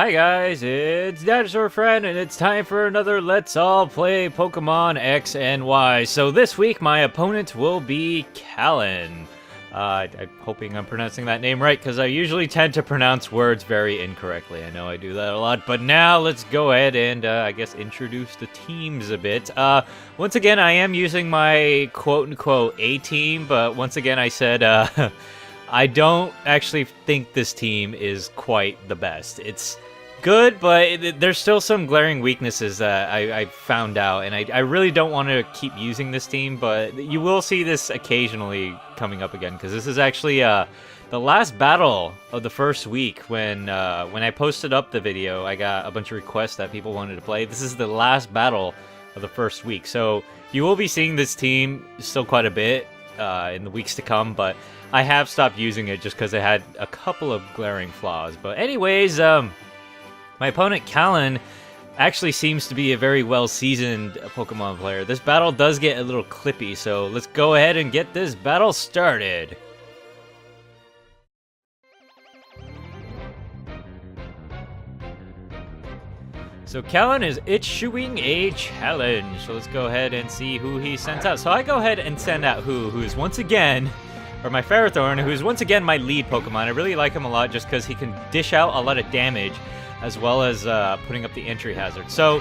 Hi guys, it's Dinosaur Friend, and it's time for another Let's All Play Pokemon X and Y. So this week, my opponent will be Callan. I'm hoping I'm pronouncing that name right, because I usually tend to pronounce words very incorrectly. I know I do that a lot, but now let's go ahead and, I guess, introduce the teams a bit. Once again, I am using my quote-unquote A-team, but once again, I said, I don't actually think this team is quite the best. It's good, but there's still some glaring weaknesses that I found out, and I really don't want to keep using this team, but you will see this occasionally coming up again, because this is actually the last battle of the first week. When I posted up the video, I got a bunch of requests that people wanted to play. This is the last battle of the first week, so you will be seeing this team still quite a bit in the weeks to come, but I have stopped using it just because it had a couple of glaring flaws. But anyways, my opponent, Callan, actually seems to be a very well-seasoned Pokemon player. This battle does get a little clippy, so let's go ahead and get this battle started. So Callan is issuing a challenge. So let's go ahead and see who he sends out. So I go ahead and send out who's once again, or my Ferrothorn, who's once again my lead Pokemon. I really like him a lot just because he can dish out a lot of damage, as well as putting up the entry hazard. So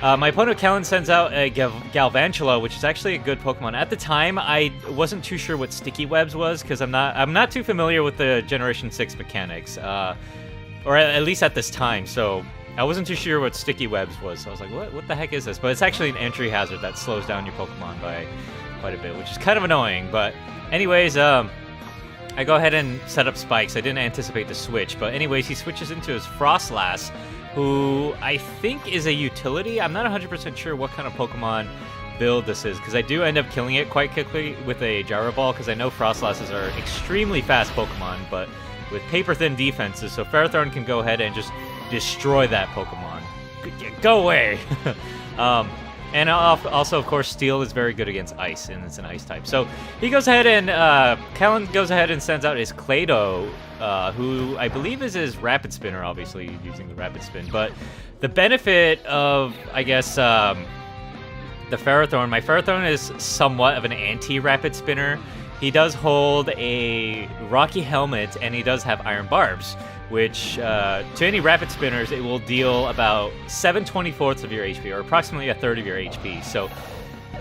my opponent Callan sends out a Galvantula, which is actually a good Pokemon. At the time, I wasn't too sure what Sticky Webs was, because I'm not too familiar with the Generation 6 mechanics, or at least at this time. So I wasn't too sure what Sticky Webs was. So I was like, what the heck is this? But it's actually an entry hazard that slows down your Pokemon by quite a bit, which is kind of annoying. But anyways, I go ahead and set up spikes. I didn't anticipate the switch, but anyways, he switches into his Frosslass, who I think is a utility. I'm not 100% sure what kind of Pokemon build this is, because I do end up killing it quite quickly with a Gyro Ball, because I know Frostlasses are extremely fast Pokemon, but with paper-thin defenses, so Ferrothorn can go ahead and just destroy that Pokemon. Go away! And also, of course, Steel is very good against Ice, and it's an Ice type. So he goes ahead and, Callan goes ahead and sends out his Claydol, who I believe is his Rapid Spinner, obviously, using the Rapid Spin. But the benefit of, I guess, the Ferrothorn, my Ferrothorn is somewhat of an anti-Rapid Spinner. He does hold a Rocky Helmet, and he does have Iron Barbs, which, to any Rapid Spinners, it will deal about 7/24 of your HP, or approximately a third of your HP. So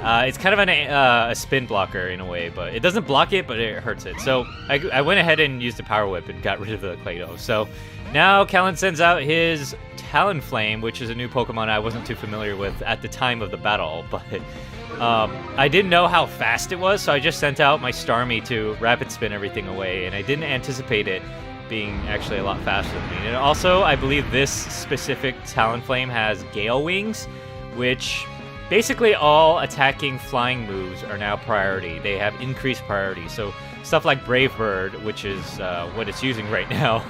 it's kind of a spin blocker in a way, but it doesn't block it, but it hurts it. So I went ahead and used the Power Whip and got rid of the Claydol. So now Callan sends out his Talonflame, which is a new Pokemon I wasn't too familiar with at the time of the battle, but I didn't know how fast it was, so I just sent out my Starmie to Rapid Spin everything away, and I didn't anticipate it being actually a lot faster than me. And also, I believe this specific Talonflame has Gale Wings, which basically all attacking flying moves are now priority. They have increased priority. So stuff like Brave Bird, which is what it's using right now,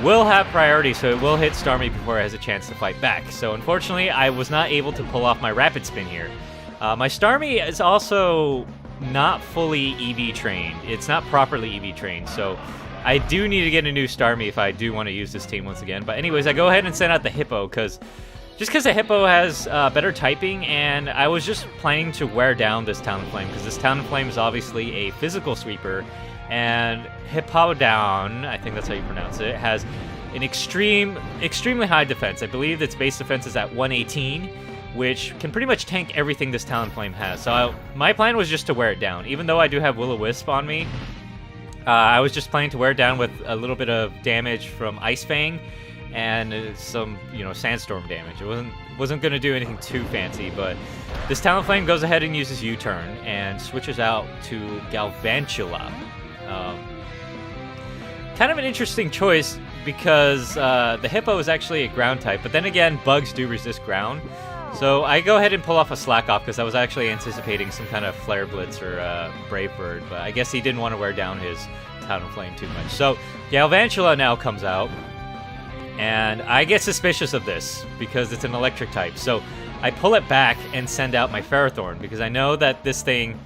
will have priority, so it will hit Starmie before it has a chance to fight back. So unfortunately, I was not able to pull off my Rapid Spin here. My Starmie is also not fully EV trained. It's not properly EV trained, so I do need to get a new Starmie if I do want to use this team once again. But anyways, I go ahead and send out the Hippo, just because the Hippo has better typing, and I was just planning to wear down this Talonflame, because this Talonflame is obviously a physical sweeper, and Hippowdon, I think that's how you pronounce it, has an extremely high defense. I believe its base defense is at 118, which can pretty much tank everything this Talonflame has. So my plan was just to wear it down. Even though I do have Will-O-Wisp on me, I was just planning to wear it down with a little bit of damage from Ice Fang and some, Sandstorm damage. It wasn't going to do anything too fancy, but this Talonflame goes ahead and uses U-Turn and switches out to Galvantula. Kind of an interesting choice, because the Hippo is actually a ground type, but then again, bugs do resist ground. So I go ahead and pull off a Slack Off, because I was actually anticipating some kind of Flare Blitz or Brave Bird, but I guess he didn't want to wear down his Talonflame too much. So Galvantula now comes out, and I get suspicious of this because it's an electric type. So I pull it back and send out my Ferrothorn, because I know that this thing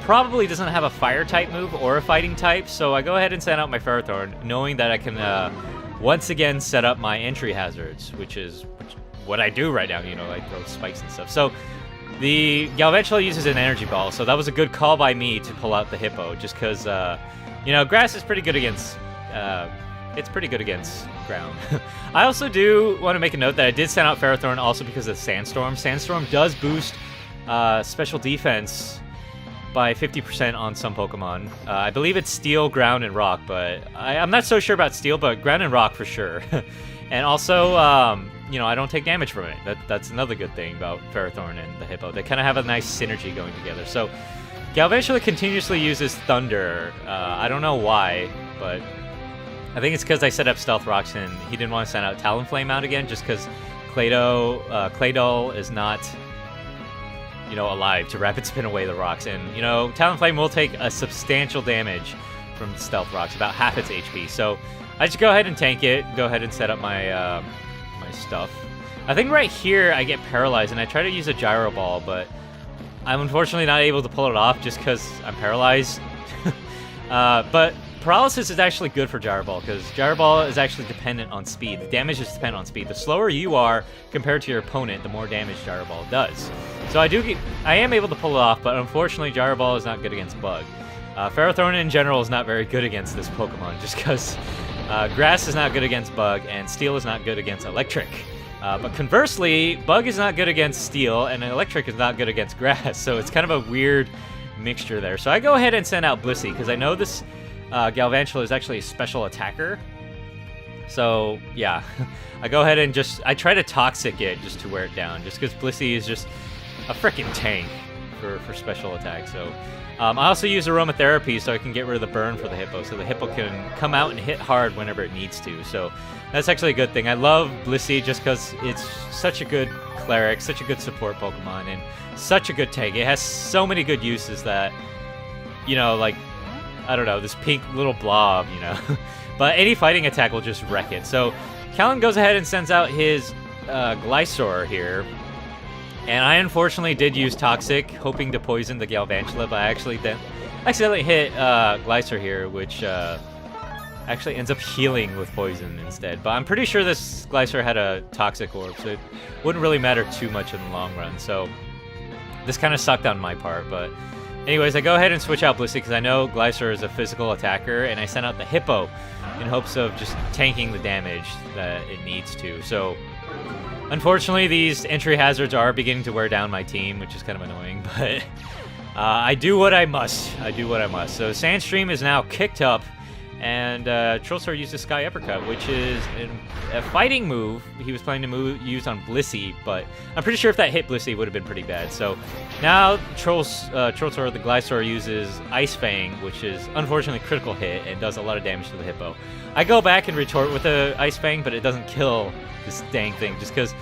probably doesn't have a fire type move or a fighting type. So I go ahead and send out my Ferrothorn, knowing that I can once again set up my entry hazards, which is what I do right now, you know, I throw spikes and stuff. So the Galvantula uses an energy ball, so that was a good call by me to pull out the Hippo, just because, you know, grass is pretty good against, it's pretty good against ground. I also do want to make a note that I did send out Ferrothorn also because of Sandstorm. Sandstorm does boost special defense by 50% on some Pokemon. I believe it's Steel, Ground, and Rock, but I'm not so sure about Steel, but Ground and Rock for sure. And also, you know, I don't take damage from it. That's another good thing about Ferrothorn and the Hippo. They kind of have a nice synergy going together. So Galvantula continuously uses Thunder. I don't know why, but I think it's because I set up Stealth Rocks and he didn't want to send out Talonflame out again, just because Claydol is not, you know, alive to rapid spin away the rocks. And, you know, Talonflame will take a substantial damage from Stealth Rocks, about half its HP. So I just go ahead and tank it, go ahead and set up my my stuff. I think right here I get paralyzed, and I try to use a Gyro Ball, but I'm unfortunately not able to pull it off just because I'm paralyzed. But paralysis is actually good for Gyro Ball, because Gyro Ball is actually dependent on speed. The damage is dependent on speed. The slower you are compared to your opponent, the more damage Gyro Ball does. So I am able to pull it off, but unfortunately Gyro Ball is not good against Bug. Ferrothorn in general is not very good against this Pokemon, just because Grass is not good against Bug, and Steel is not good against Electric. But conversely, Bug is not good against Steel, and Electric is not good against Grass, so it's kind of a weird mixture there. So I go ahead and send out Blissey, because I know this Galvantula is actually a special attacker. So, yeah. I go ahead and I try to Toxic it just to wear it down, just because Blissey is just a freaking tank for special attack. So, I also use Aromatherapy so I can get rid of the burn for the Hippo, so the Hippo can come out and hit hard whenever it needs to. So, that's actually a good thing. I love Blissey just because it's such a good Cleric, such a good support Pokemon, and such a good tank. It has so many good uses that, you know, like, I don't know, this pink little blob, you know. But any fighting attack will just wreck it. So Callan goes ahead and sends out his Gliscor here. And I unfortunately did use Toxic, hoping to poison the Galvantula, but I actually accidentally hit Gliscor here, which actually ends up healing with poison instead. But I'm pretty sure this Gliscor had a Toxic Orb, so it wouldn't really matter too much in the long run. So this kind of sucked on my part, but anyways, I go ahead and switch out Blissey because I know Gliscor is a physical attacker, and I sent out the Hippo in hopes of just tanking the damage that it needs to. So, unfortunately, these entry hazards are beginning to wear down my team, which is kind of annoying, but I do what I must. So, Sandstream is now kicked up, and Trollstar uses Sky Uppercut, which is a fighting move he was planning to use on Blissey, but I'm pretty sure if that hit Blissey, it would have been pretty bad. So now Trollstar, the Gliscor, uses Ice Fang, which is unfortunately a critical hit and does a lot of damage to the Hippo. I go back and retort with the Ice Fang, but it doesn't kill this dang thing, just because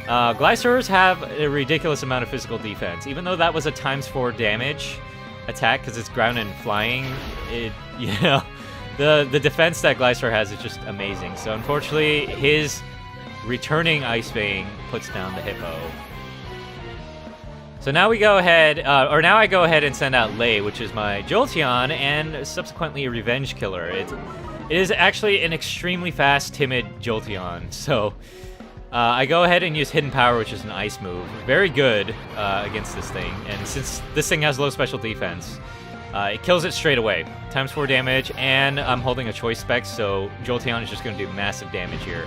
Gliscors have a ridiculous amount of physical defense. Even though that was a ×4 damage attack, because it's ground and flying, you know, the defense that Gliscor has is just amazing. So unfortunately, his returning Ice Fang puts down the Hippo. So now we go ahead, now I go ahead and send out Lei, which is my Jolteon, and subsequently a Revenge Killer. It is actually an extremely fast, timid Jolteon. So I go ahead and use Hidden Power, which is an ice move. Very good against this thing, and since this thing has low special defense, it kills it straight away. ×4 damage, and I'm holding a Choice Spec, so Jolteon is just going to do massive damage here.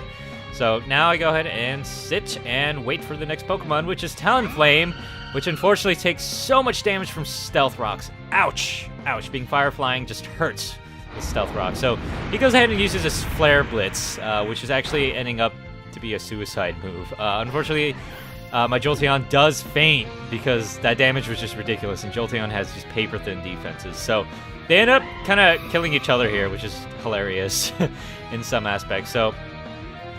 So now I go ahead and sit and wait for the next Pokemon, which is Talonflame, which unfortunately takes so much damage from Stealth Rocks. Ouch! Ouch, being Fire Flying just hurts with Stealth Rock. So he goes ahead and uses his Flare Blitz, which is actually ending up to be a suicide move. Unfortunately, my Jolteon does faint because that damage was just ridiculous, and Jolteon has just paper-thin defenses. So they end up kind of killing each other here, which is hilarious in some aspects. So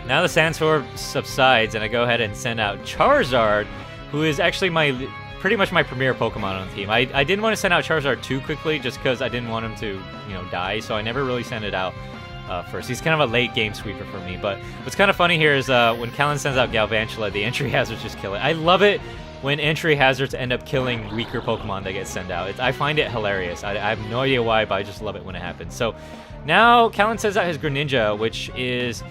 now the Sandstorm subsides, and I go ahead and send out Charizard, who is actually pretty much my premier Pokemon on the team. I didn't want to send out Charizard too quickly just because I didn't want him to, you know, die, so I never really sent it out first. He's kind of a late game sweeper for me, but what's kind of funny here is when Callan sends out Galvantula, the entry hazards just kill it. I love it when entry hazards end up killing weaker Pokemon that get sent out. I find it hilarious. I have no idea why, but I just love it when it happens. So now Callan sends out his Greninja, which is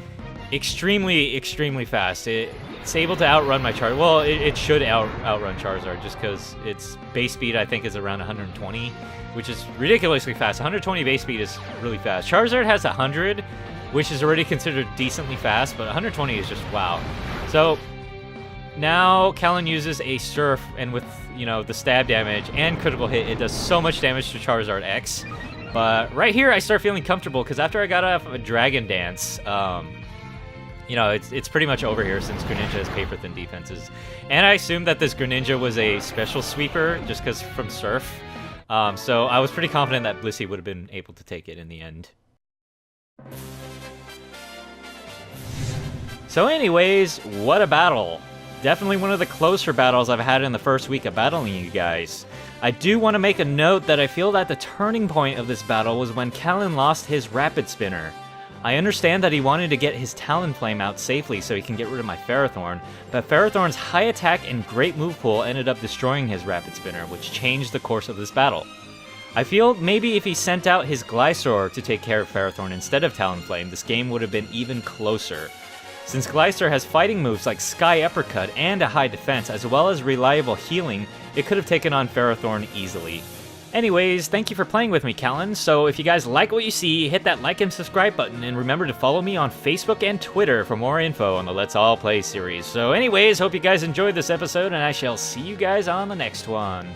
extremely, extremely fast. It's able to outrun my Charizard. Well, it should outrun Charizard just because its base speed, I think, is around 120, which is ridiculously fast. 120 base speed is really fast. Charizard has 100, which is already considered decently fast, but 120 is just wow. So now Callan uses a Surf, and with, you know, the stab damage and critical hit, it does so much damage to Charizard X. But right here, I start feeling comfortable because after I got off a Dragon Dance, you know, it's pretty much over here since Greninja has paper thin defenses. And I assumed that this Greninja was a special sweeper just because from Surf. So I was pretty confident that Blissey would have been able to take it in the end. So anyways, what a battle. Definitely one of the closer battles I've had in the first week of battling you guys. I do want to make a note that I feel that the turning point of this battle was when Callan lost his Rapid Spinner. I understand that he wanted to get his Talonflame out safely so he can get rid of my Ferrothorn, but Ferrothorn's high attack and great move pool ended up destroying his Rapid Spinner, which changed the course of this battle. I feel maybe if he sent out his Gliscor to take care of Ferrothorn instead of Talonflame, this game would have been even closer. Since Gliscor has fighting moves like Sky Uppercut and a high defense, as well as reliable healing, it could have taken on Ferrothorn easily. Anyways, thank you for playing with me, Callan. So if you guys like what you see, hit that like and subscribe button, and remember to follow me on Facebook and Twitter for more info on the Let's All Play series. So anyways, hope you guys enjoyed this episode, and I shall see you guys on the next one.